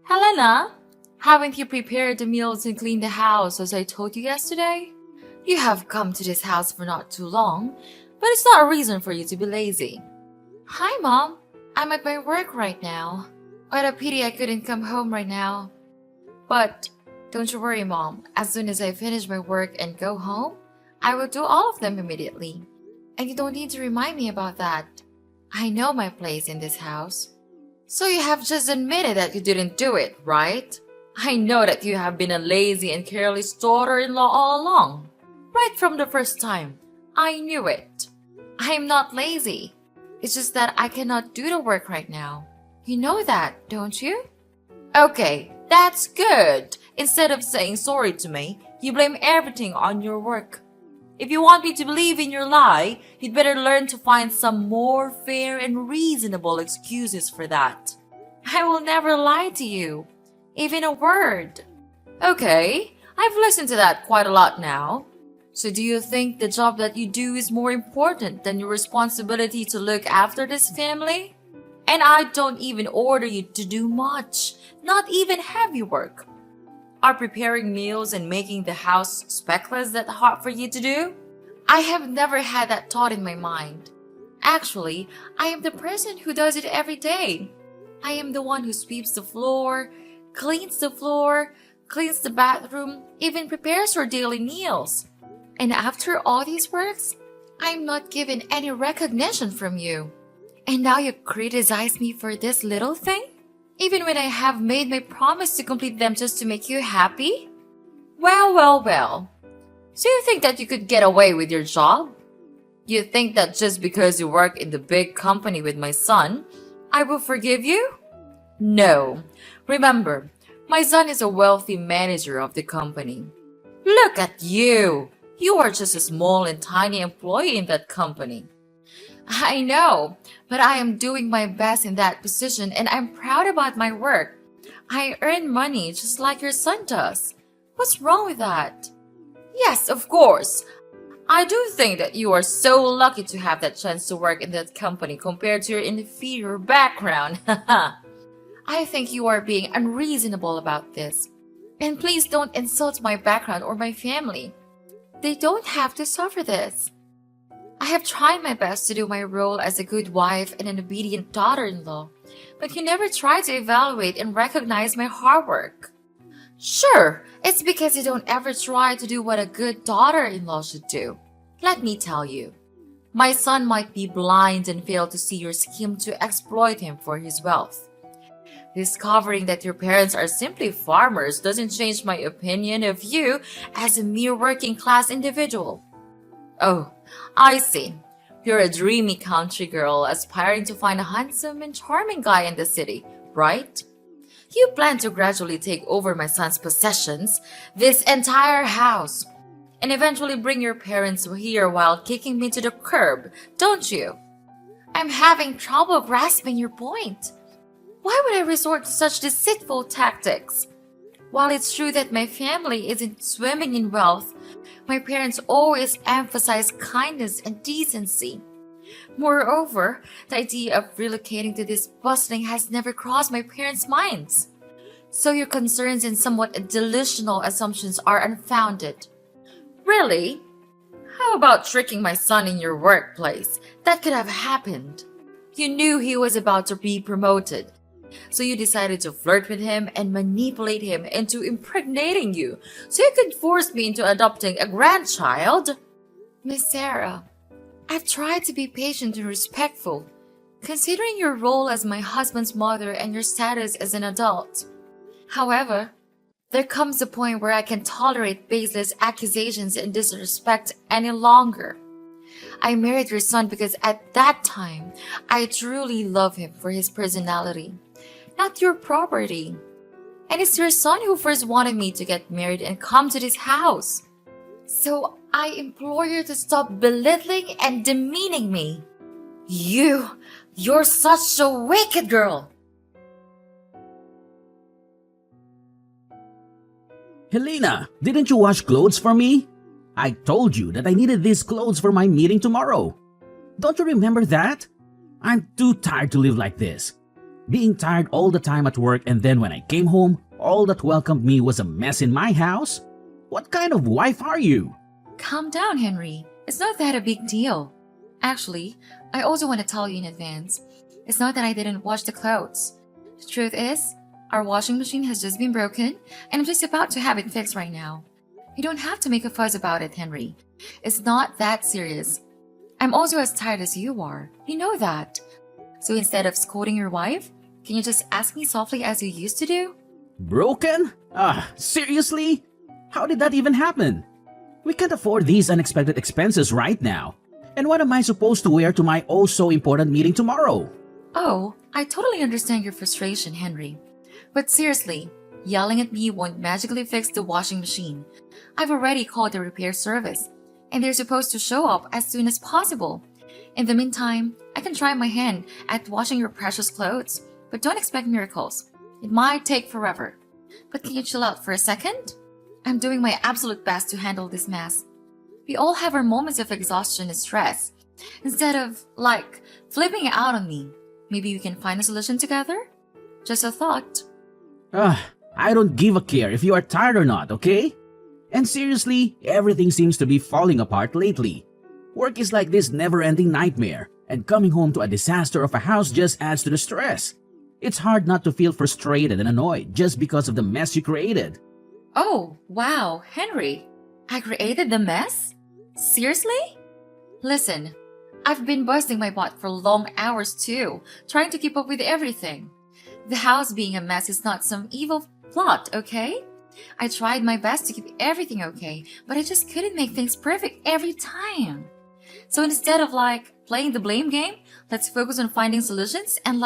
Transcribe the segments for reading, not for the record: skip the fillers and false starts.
Helena, haven't you prepared the meals and cleaned the house as I told you yesterday? You have come to this house for not too long, but it's not a reason for you to be lazy. Hi, Mom. I'm at my work right now. What a pity I couldn't come home right now. But don't you worry, Mom. As soon as I finish my work and go home, I will do all of them immediately. And you don't need to remind me about that. I know my place in this house. So you have just admitted that you didn't do it, right? I know that you have been a lazy and careless daughter-in-law all along. Right from the first time. I knew it. I am not lazy. It's just that I cannot do the work right now. You know that, don't you? Okay, that's good. Instead of saying sorry to me, you blame everything on your work. If you want me to believe in your lie, you'd better learn to find some more fair and reasonable excuses for that. I will never lie to you, even a word. Okay, I've listened to that quite a lot now. So do you think the job that you do is more important than your responsibility to look after this family? And I don't even order you to do much, not even heavy work. Are preparing meals and making the house speckless that hard for you to do? I have never had that thought in my mind. Actually, I am the person who does it every day. I am the one who sweeps the floor, cleans the bathroom, even prepares your daily meals. And after all these works, I am not given any recognition from you. And now you criticize me for this little thing? Even when I have made my promise to complete them just to make you happy? Well. So you think that you could get away with your job? You think that just because you work in the big company with my son, I will forgive you? No. Remember, my son is a wealthy manager of the company. Look at you! You are just a small and tiny employee in that company. I know, but I am doing my best in that position and I'm proud about my work. I earn money just like your son does. What's wrong with that? Yes, of course. I do think that you are so lucky to have that chance to work in that company compared to your inferior background. I think you are being unreasonable about this. And please don't insult my background or my family. They don't have to suffer this. I have tried my best to do my role as a good wife and an obedient daughter-in-law, but you never try to evaluate and recognize my hard work. Sure, it's because you don't ever try to do what a good daughter-in-law should do. Let me tell you, my son might be blind and fail to see your scheme to exploit him for his wealth. Discovering that your parents are simply farmers doesn't change my opinion of you as a mere working-class individual. Oh, I see. You're a dreamy country girl aspiring to find a handsome and charming guy in the city, right? You plan to gradually take over my son's possessions, this entire house, and eventually bring your parents here while kicking me to the curb, don't you? I'm having trouble grasping your point. Why would I resort to such deceitful tactics? While it's true that my family isn't swimming in wealth, my parents always emphasize kindness and decency. Moreover, the idea of relocating to this bustling has never crossed my parents' minds. So your concerns and somewhat delusional assumptions are unfounded. Really? How about tricking my son in your workplace? That could have happened. You knew he was about to be promoted. So you decided to flirt with him and manipulate him into impregnating you so you could force me into adopting a grandchild? Miss Sarah, I've tried to be patient and respectful, considering your role as my husband's mother and your status as an adult. However, there comes a point where I can tolerate baseless accusations and disrespect any longer. I married your son because at that time, I truly love him for his personality, not your property. And it's your son who first wanted me to get married and come to this house. So I implore you to stop belittling and demeaning me. You're such a wicked girl. Helena, didn't you wash clothes for me? I told you that I needed these clothes for my meeting tomorrow. Don't you remember that? I'm too tired to live like this. Being tired all the time at work, and then when I came home, all that welcomed me was a mess in my house? What kind of wife are you? Calm down, Henry. It's not that a big deal. Actually, I also want to tell you in advance. It's not that I didn't wash the clothes. The truth is, our washing machine has just been broken, and I'm just about to have it fixed right now. You don't have to make a fuss about it, Henry. It's not that serious. I'm also as tired as you are. You know that. So instead of scolding your wife, can you just ask me softly as you used to do? Broken? Seriously? How did that even happen? We can't afford these unexpected expenses right now. And what am I supposed to wear to my oh-so important meeting tomorrow? Oh, I totally understand your frustration, Henry. But seriously, yelling at me won't magically fix the washing machine. I've already called the repair service, and they're supposed to show up as soon as possible. In the meantime, I can try my hand at washing your precious clothes, but don't expect miracles. It might take forever. But can you chill out for a second? I'm doing my absolute best to handle this mess. We all have our moments of exhaustion and stress. Instead of, flipping it out on me, maybe we can find a solution together? Just a thought. I don't give a care if you are tired or not, okay? And seriously, everything seems to be falling apart lately. Work is like this never-ending nightmare, and coming home to a disaster of a house just adds to the stress. It's hard not to feel frustrated and annoyed just because of the mess you created. Oh, wow, Henry. I created the mess? Seriously? Listen, I've been busting my butt for long hours too, trying to keep up with everything. The house being a mess is not some evil plot, okay? I tried my best to keep everything okay, but I just couldn't make things perfect every time. So instead of playing the blame game, let's focus on finding solutions and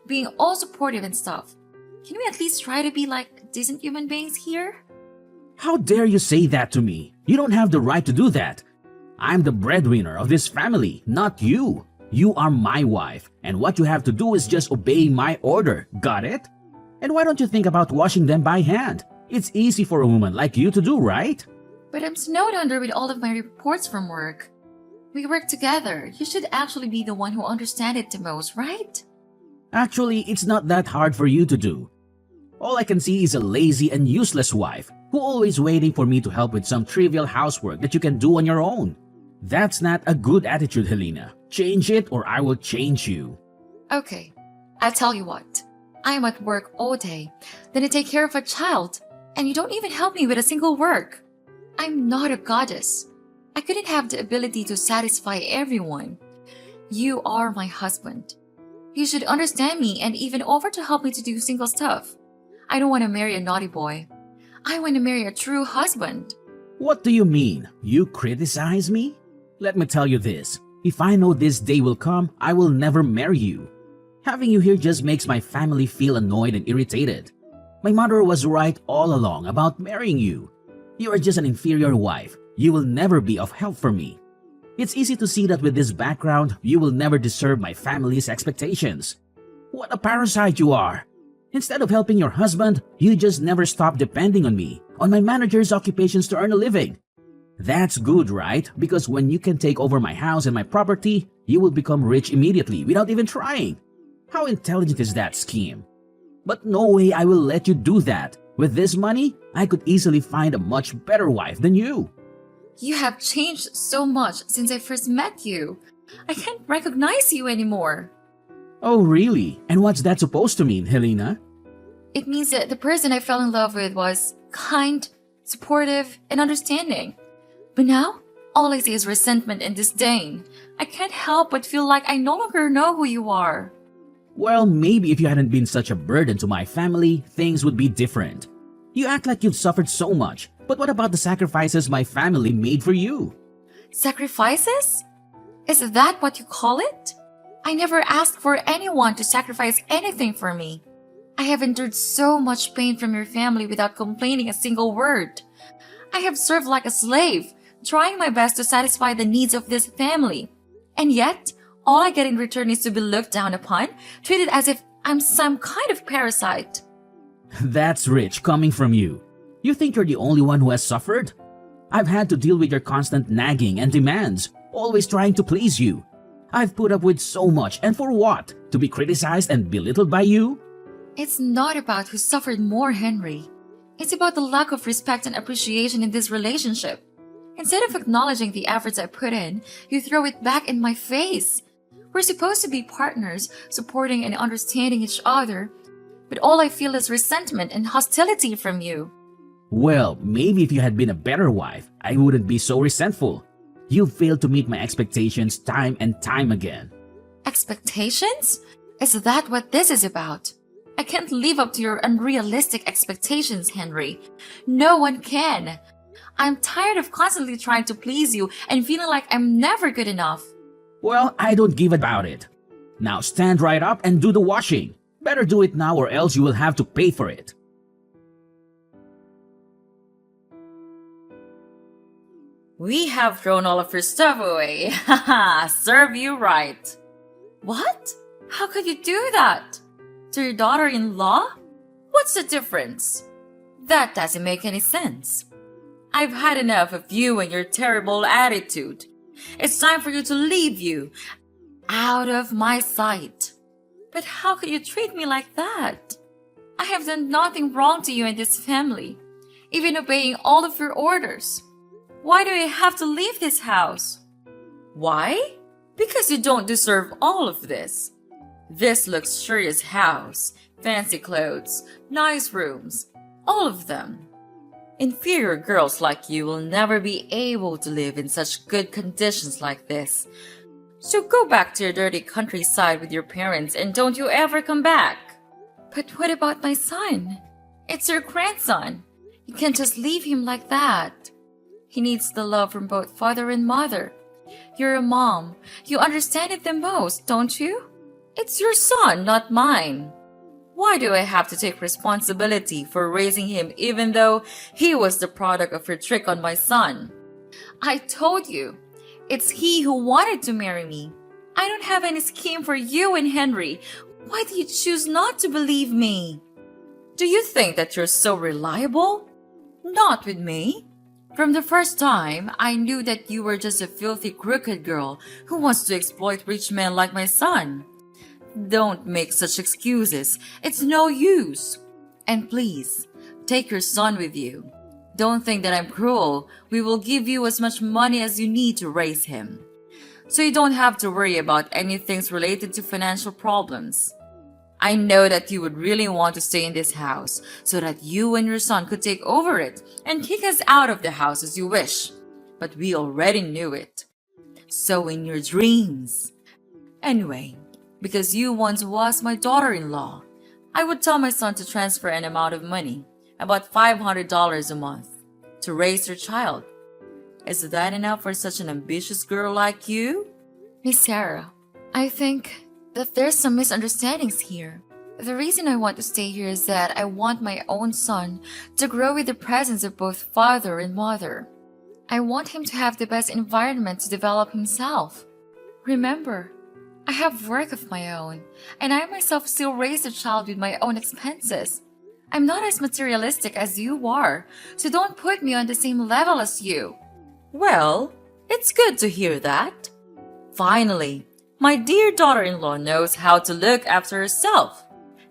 being all supportive and stuff. Can we at least try to be decent human beings here? How dare you say that to me? You don't have the right to do that. I'm the breadwinner of this family, not you. You are my wife, and what you have to do is just obey my order. Got it? And why don't you think about washing them by hand? It's easy for a woman like you to do, right? But I'm snowed under with all of my reports from work. We work together. You should actually be the one who understands it the most, right? Actually, it's not that hard for you to do. All I can see is a lazy and useless wife who always waiting for me to help with some trivial housework that you can do on your own. That's not a good attitude, Helena. Change it or I will change you. Okay, I'll tell you what. I'm at work all day, then I take care of a child, and you don't even help me with a single work. I'm not a goddess. I couldn't have the ability to satisfy everyone. You are my husband. You should understand me and even offer to help me to do single stuff. I don't want to marry a naughty boy. I want to marry a true husband. What do you mean? You criticize me? Let me tell you this. If I know this day will come, I will never marry you. Having you here just makes my family feel annoyed and irritated. My mother was right all along about marrying you. You are just an inferior wife. You will never be of help for me. It's easy to see that with this background, you will never deserve my family's expectations. What a parasite you are! Instead of helping your husband, you just never stop depending on me, on my manager's occupations to earn a living. That's good, right? Because when you can take over my house and my property, you will become rich immediately without even trying. How intelligent is that scheme? But no way I will let you do that. With this money, I could easily find a much better wife than you. You have changed so much since I first met you. I can't recognize you anymore. Oh, really? And what's that supposed to mean, Helena? It means that the person I fell in love with was kind, supportive, and understanding. But now, all I see is resentment and disdain. I can't help but feel like I no longer know who you are. Well, maybe if you hadn't been such a burden to my family, things would be different. You act like you've suffered so much, but what about the sacrifices my family made for you? Sacrifices? Is that what you call it? I never asked for anyone to sacrifice anything for me. I have endured so much pain from your family without complaining a single word. I have served like a slave, trying my best to satisfy the needs of this family. And yet, all I get in return is to be looked down upon, treated as if I'm some kind of parasite. That's rich coming from you. You think you're the only one who has suffered? I've had to deal with your constant nagging and demands, always trying to please you. I've put up with so much, and for what? To be criticized and belittled by you? It's not about who suffered more, Henry. It's about the lack of respect and appreciation in this relationship. Instead of acknowledging the efforts I put in, you throw it back in my face. We're supposed to be partners, supporting and understanding each other, but all I feel is resentment and hostility from you. Well, maybe if you had been a better wife, I wouldn't be so resentful. You failed to meet my expectations time and time again. Expectations? Is that what this is about? I can't live up to your unrealistic expectations, Henry. No one can. I'm tired of constantly trying to please you and feeling like I'm never good enough. Well, I don't give about it. Now stand right up and do the washing. Better do it now or else you will have to pay for it. We have thrown all of your stuff away. Haha, serve you right. What? How could you do that? To your daughter-in-law? What's the difference? That doesn't make any sense. I've had enough of you and your terrible attitude. It's time for you to leave you out of my sight. But how could you treat me like that? I have done nothing wrong to you and this family, even obeying all of your orders. Why do I have to leave this house? Why? Because you don't deserve all of this. This luxurious house, fancy clothes, nice rooms, all of them. Inferior girls like you will never be able to live in such good conditions like this. So go back to your dirty countryside with your parents and don't you ever come back. But what about my son? It's your grandson. You can't just leave him like that. He needs the love from both father and mother. You're a mom. You understand it the most, don't you? It's your son, not mine. Why do I have to take responsibility for raising him even though he was the product of your trick on my son? I told you, it's he who wanted to marry me. I don't have any scheme for you and Henry. Why do you choose not to believe me? Do you think that you're so reliable? Not with me. From the first time, I knew that you were just a filthy, crooked girl who wants to exploit rich men like my son. Don't make such excuses. It's no use. And please, take your son with you. Don't think that I'm cruel. We will give you as much money as you need to raise him. So you don't have to worry about anything related to financial problems. I know that you would really want to stay in this house so that you and your son could take over it and kick us out of the house as you wish. But we already knew it. So in your dreams. Anyway, because you once was my daughter-in-law, I would tell my son to transfer an amount of money, about $500 a month, to raise your child. Is that enough for such an ambitious girl like you? Miss Sarah, I think that there's some misunderstandings here. The reason I want to stay here is that I want my own son to grow with the presence of both father and mother. I want him to have the best environment to develop himself. Remember, I have work of my own, and I myself still raise a child with my own expenses. I'm not as materialistic as you are, so don't put me on the same level as you. Well, it's good to hear that. Finally, my dear daughter-in-law knows how to look after herself.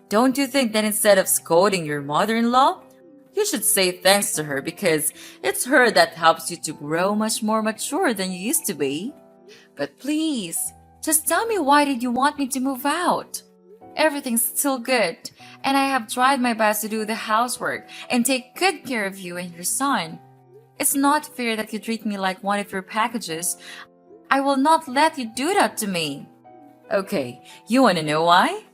Don't you think that instead of scolding your mother-in-law, you should say thanks to her because it's her that helps you to grow much more mature than you used to be? But please, just tell me, why did you want me to move out? Everything's still good, and I have tried my best to do the housework and take good care of you and your son. It's not fair that you treat me like one of your packages. I will not let you do that to me. Okay, you want to know why?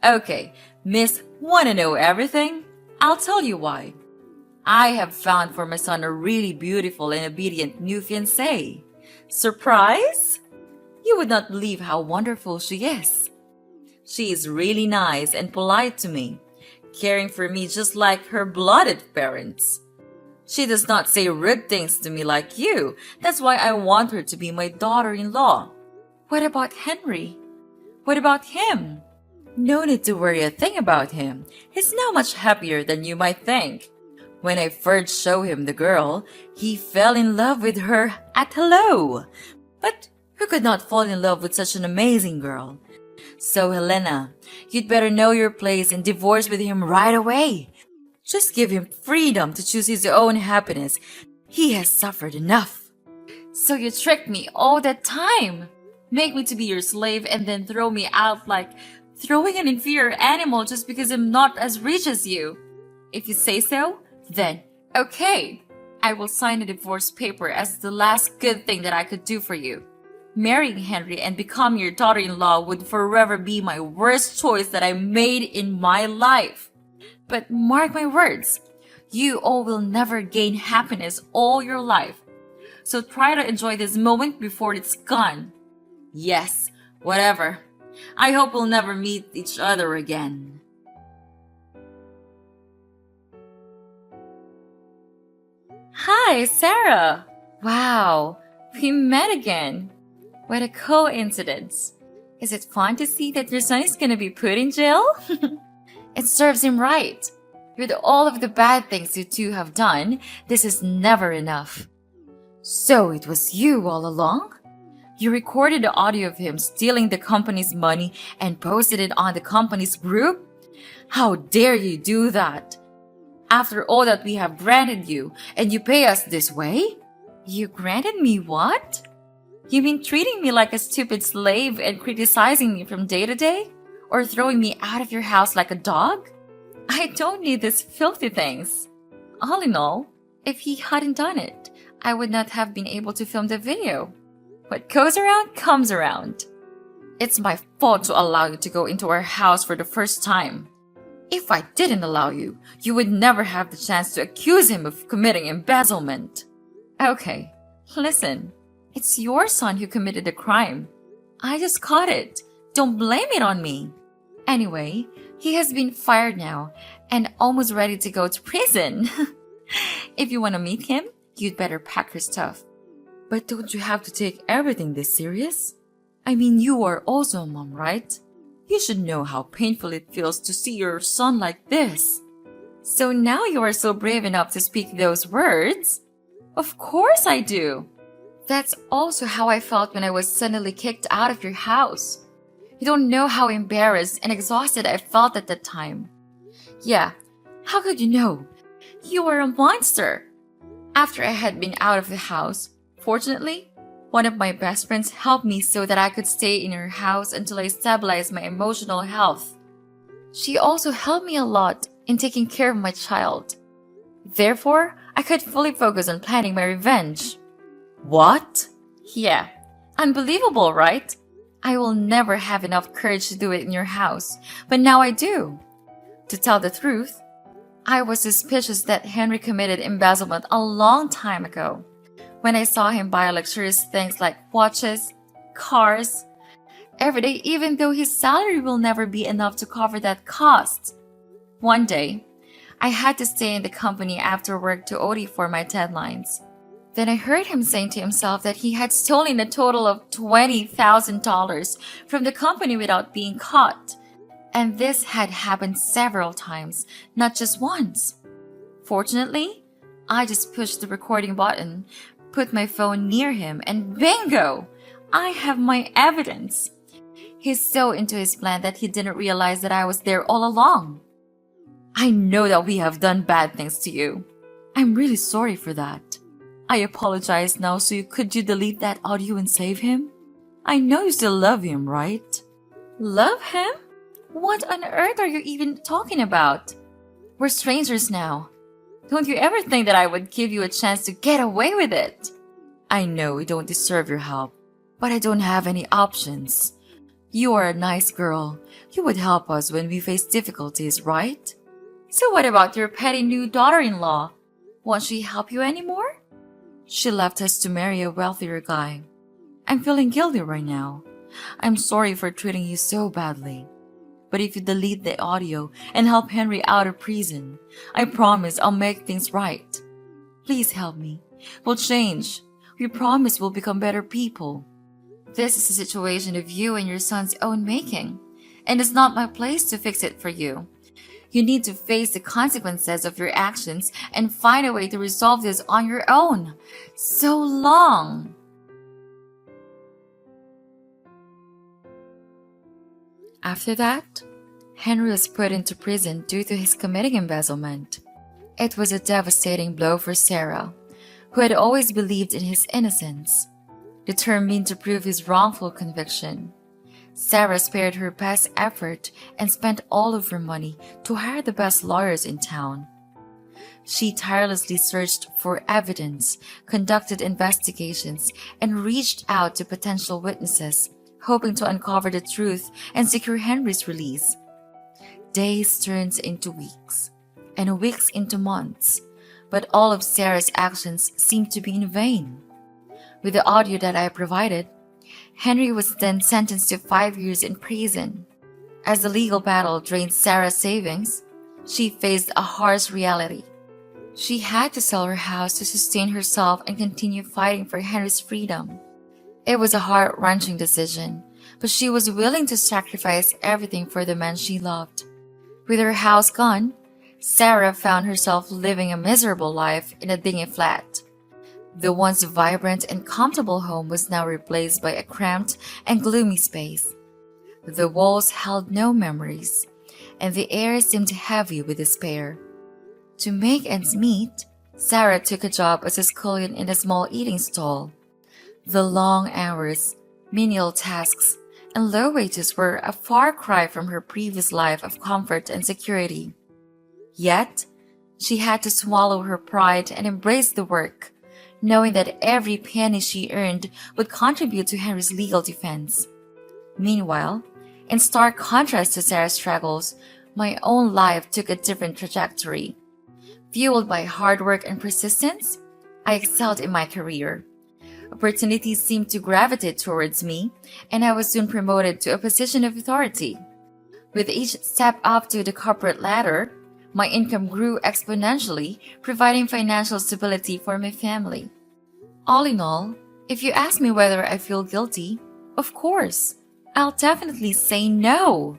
Okay, Miss Wanna Know Everything? I'll tell you why. I have found for my son a really beautiful and obedient new fiancée. Surprise? You would not believe how wonderful she is. She is really nice and polite to me, caring for me just like her blooded parents. She does not say rude things to me like you. That's why I want her to be my daughter-in-law. What about Henry? What about him? No need to worry a thing about him. He's now much happier than you might think. When I first showed him the girl, he fell in love with her at hello. But Who could not fall in love with such an amazing girl? So, Helena, you'd better know your place and divorce with him right away. Just give him freedom to choose his own happiness. He has suffered enough. So you tricked me all that time. Make me to be your slave and then throw me out like throwing an inferior animal just because I'm not as rich as you. If you say so, then okay. I will sign a divorce paper as the last good thing that I could do for you. Marrying Henry and becoming your daughter-in-law would forever be my worst choice that I made in my life. But mark my words, you all will never gain happiness all your life. So try to enjoy this moment before it's gone. Yes, whatever. I hope we'll never meet each other again. Hi, Sarah. Wow, we met again. What a coincidence. Is it fun to see that your son is gonna be put in jail? It serves him right. With all of the bad things you two have done, this is never enough. So it was you all along? You recorded the audio of him stealing the company's money and posted it on the company's group? How dare you do that? After all that we have granted you, and you pay us this way? You granted me what? You mean treating me like a stupid slave and criticizing me from day to day? Or throwing me out of your house like a dog? I don't need these filthy things. All in all, if he hadn't done it, I would not have been able to film the video. What goes around comes around. It's my fault to allow you to go into our house for the first time. If I didn't allow you, you would never have the chance to accuse him of committing embezzlement. Okay, listen. It's your son who committed the crime. I just caught it. Don't blame it on me. Anyway, he has been fired now and almost ready to go to prison. If you want to meet him, you'd better pack your stuff. But don't you have to take everything this serious? I mean, you are also a mom, right? You should know how painful it feels to see your son like this. So now you are so brave enough to speak those words? Of course I do. That's also how I felt when I was suddenly kicked out of your house. You don't know how embarrassed and exhausted I felt at that time. Yeah, how could you know? You are a monster. After I had been out of the house, fortunately, one of my best friends helped me so that I could stay in her house until I stabilized my emotional health. She also helped me a lot in taking care of my child. Therefore, I could fully focus on planning my revenge. What? Yeah, unbelievable, right? I will never have enough courage to do it in your house, but now I do. To tell the truth, I was suspicious that Henry committed embezzlement a long time ago, when I saw him buy luxurious things like watches, cars, every day, even though his salary will never be enough to cover that cost. One day, I had to stay in the company after work to OT for my deadlines. Then I heard him saying to himself that he had stolen a total of $20,000 from the company without being caught. And this had happened several times, not just once. Fortunately, I just pushed the recording button, put my phone near him, and bingo! I have my evidence. He's so into his plan that he didn't realize that I was there all along. I know that we have done bad things to you. I'm really sorry for that. I apologize now, so could you delete that audio and save him? I know you still love him, right? Love him? What on earth are you even talking about? We're strangers now. Don't you ever think that I would give you a chance to get away with it? I know we don't deserve your help, but I don't have any options. You are a nice girl. You would help us when we face difficulties, right? So what about your petty new daughter-in-law? Won't she help you anymore? She left us to marry a wealthier guy. I'm feeling guilty right now. I'm sorry for treating you so badly. But if you delete the audio and help Henry out of prison, I promise I'll make things right. Please help me. We'll change. We promise we'll become better people. This is a situation of you and your son's own making, and it's not my place to fix it for you. You need to face the consequences of your actions and find a way to resolve this on your own. So long! After that, Henry was put into prison due to his committing embezzlement. It was a devastating blow for Sarah, who had always believed in his innocence. Determined to prove his wrongful conviction, Sarah spared her best effort and spent all of her money to hire the best lawyers in town. She tirelessly searched for evidence, conducted investigations, and reached out to potential witnesses, hoping to uncover the truth and secure Henry's release. Days turned into weeks, and weeks into months, but all of Sarah's actions seemed to be in vain. With the audio that I provided, Henry was then sentenced to 5 years in prison. As the legal battle drained Sarah's savings, she faced a harsh reality. She had to sell her house to sustain herself and continue fighting for Henry's freedom. It was a heart-wrenching decision, but she was willing to sacrifice everything for the man she loved. With her house gone, Sarah found herself living a miserable life in a dingy flat. The once vibrant and comfortable home was now replaced by a cramped and gloomy space. The walls held no memories, and the air seemed heavy with despair. To make ends meet, Sarah took a job as a scullion in a small eating stall. The long hours, menial tasks, and low wages were a far cry from her previous life of comfort and security. Yet, she had to swallow her pride and embrace the work, knowing that every penny she earned would contribute to Henry's legal defense. Meanwhile, in stark contrast to Sarah's struggles, my own life took a different trajectory. Fueled by hard work and persistence, I excelled in my career. Opportunities seemed to gravitate towards me, and I was soon promoted to a position of authority. With each step up to the corporate ladder, my income grew exponentially, providing financial stability for my family. All in all, if you ask me whether I feel guilty, of course, I'll definitely say no,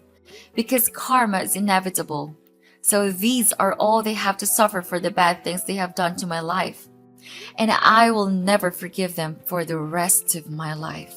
because karma is inevitable. So these are all they have to suffer for the bad things they have done to my life, and I will never forgive them for the rest of my life.